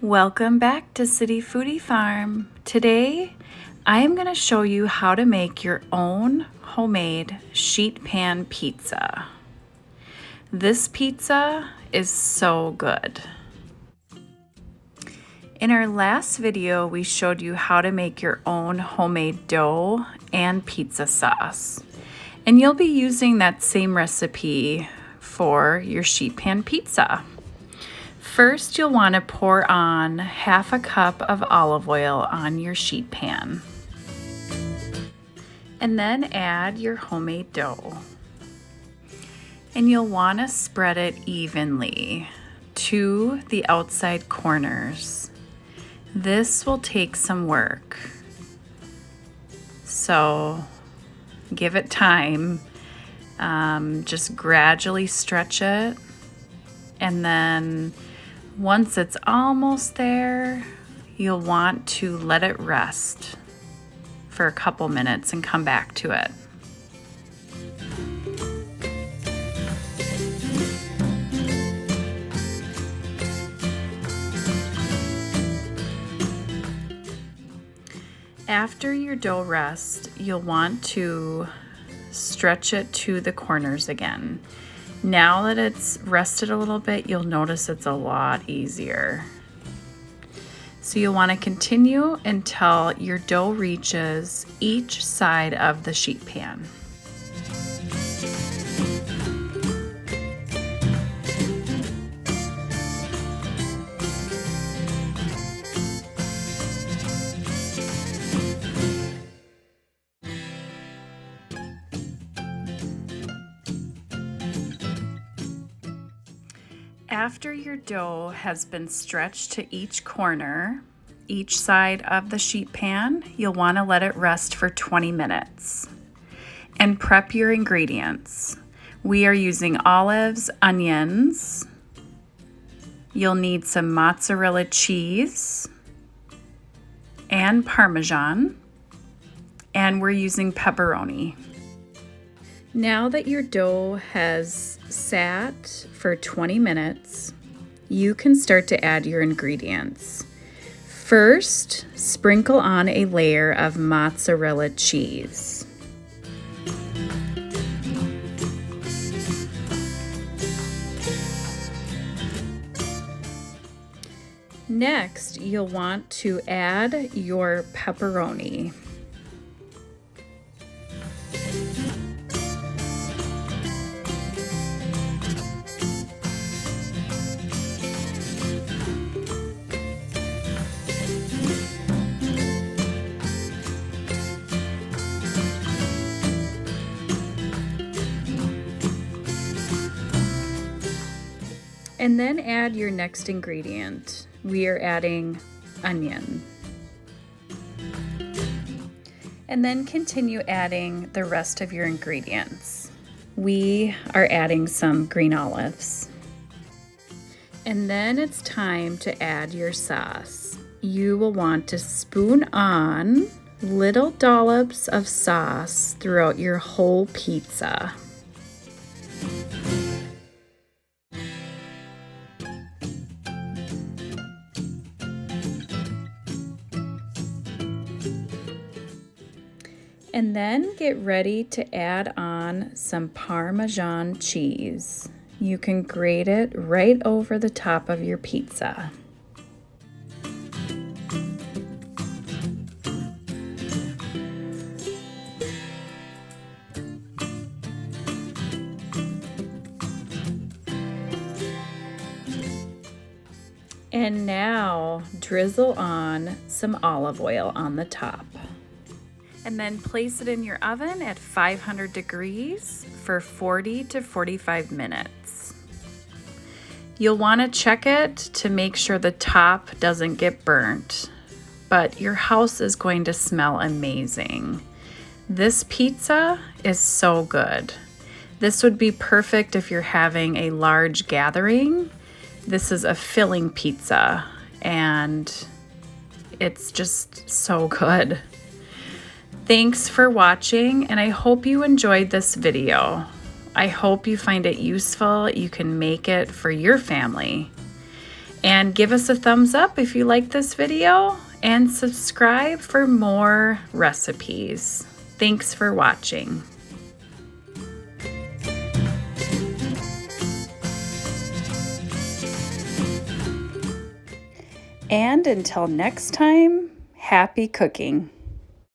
Welcome back to City Foodie Farm. Today, I am going to show you how to make your own homemade sheet pan pizza. This pizza is so good. In our last video, we showed you how to make your own homemade dough and pizza sauce. And you'll be using that same recipe for your sheet pan pizza. First, you'll want to pour on half a cup of olive oil on your sheet pan. And then add your homemade dough. And you'll want to spread it evenly to the outside corners. This will take some work. So give it time. Just gradually stretch it. And then once it's almost there, you'll want to let it rest for a couple minutes and come back to it. After your dough rests, you'll want to stretch it to the corners again. Now that it's rested a little bit, you'll notice it's a lot easier. So you'll want to continue until your dough reaches each side of the sheet pan. After your dough has been stretched to each corner, each side of the sheet pan, you'll want to let it rest for 20 minutes. And prep your ingredients. We are using olives, onions. You'll need some mozzarella cheese and Parmesan. And we're using pepperoni. Now that your dough has sat for 20 minutes, you can start to add your ingredients. First, sprinkle on a layer of mozzarella cheese. Next, you'll want to add your pepperoni. And then add your next ingredient. We are adding onion. And then continue adding the rest of your ingredients. We are adding some green olives. And then it's time to add your sauce. You will want to spoon on little dollops of sauce throughout your whole pizza. And then get ready to add on some Parmesan cheese. You can grate it right over the top of your pizza. And now drizzle on some olive oil on the top. And then place it in your oven at 500 degrees for 40 to 45 minutes. You'll want to check it to make sure the top doesn't get burnt, but your house is going to smell amazing. This pizza is so good. This would be perfect if you're having a large gathering. This is a filling pizza and it's just so good. Thanks for watching, and I hope you enjoyed this video. I hope you find it useful. You can make it for your family. And give us a thumbs up if you like this video, and subscribe for more recipes. Thanks for watching. And until next time, happy cooking.